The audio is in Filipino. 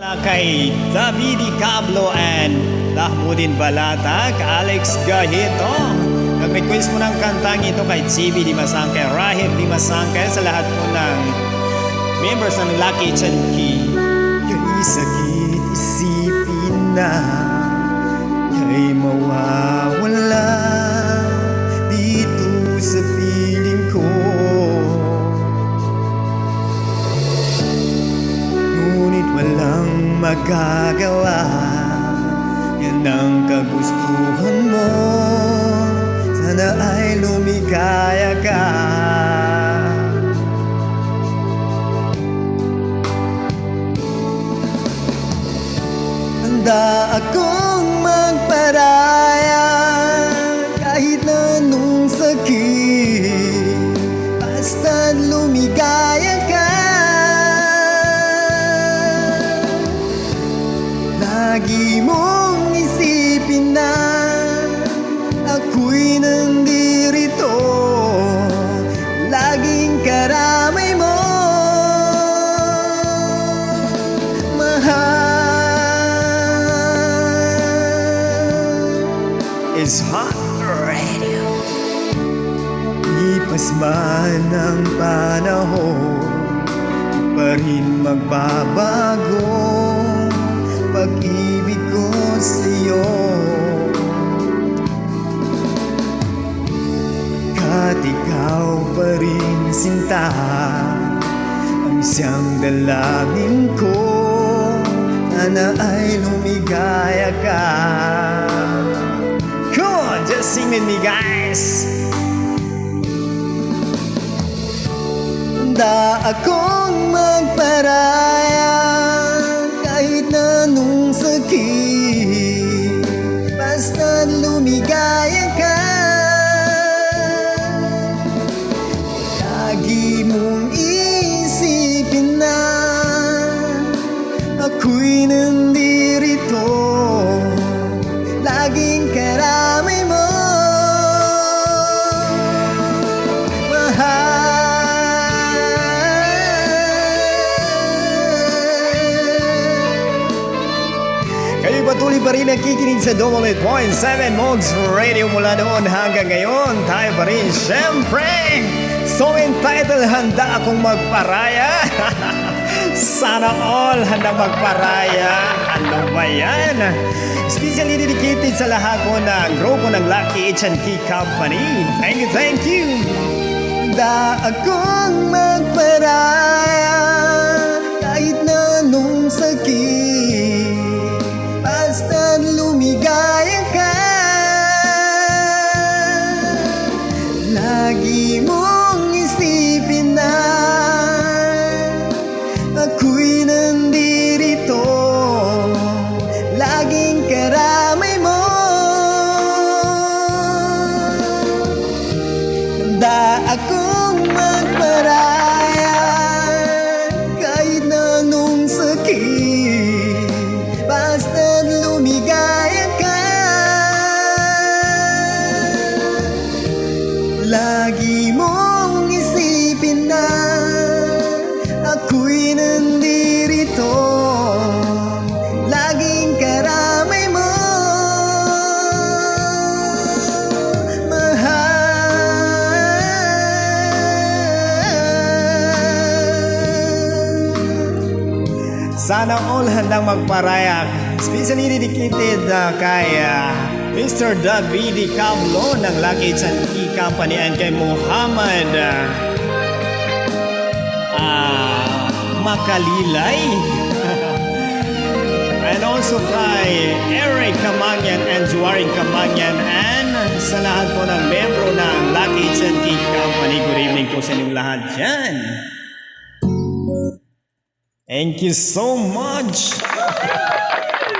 Kay Davidi Cablo and Lahmudin Balatag, Alex Gahito. Nag-request mo ng kantang ito kay GB Dimasangke, Rahim Dimasangke, sa lahat po ng members ng Lucky Chanki. Kay sakit isipin na kay mawawala dito sa piling ko. Ngunit walang magagawa, yan ang kagustuhan mo. Sana ay lumikaya ka. Handa akong magparaya kahit na anong sakit, basta't lumigaya ka. Lagi mong isipin na ako'y nandirito, laging karamay mo. Mahal is Hot Radio. Lipas man ang panahon, pa rin magbabago pag-ibig ko sa'yo. At ikaw pa rin sinta, ang siyang dalangin ko. Sana ay lumigaya ka. Come on, just sing with me, guys. Handa akong magparaya kahit na anong sakit, basta't lumigaya ka. Lagi mong isipin na ako'y nandirito, laging karamay mo. Kayo patuloy pa rin nakikinig sa Double 8.7 Mogs Radio mula noon hanggang ngayon. Tayo pa rin, syempre. So entitled, Handa Akong Magparaya. Sana all handa magparaya. Ano ba yan? Especially dedicated sa lahat po ng grupo ng Lucky H&K Company. Thank you, thank you. Handa akong magparaya kahit na anong sakit, basta't lumigaya ka. Lagi mong isipin na ako'y nandirito, laging karamay mo. Handa akong magparaya kahit na anong sakit, basta't lumigaya ka. Lagi mong isipin na ako'y nandirito, laging karamay mo. Sana all handang magparaya. Especially dedicated kay Mr. Davidi Cablo ng Lucky H&K Company and kay Muhammad Makalilay. And also kay Eric Kamangyan and Juaring Kamangyan and sa lahat po ng membro ng Lucky H&K Company. Good evening po sa inyong lahat dyan. Thank you so much.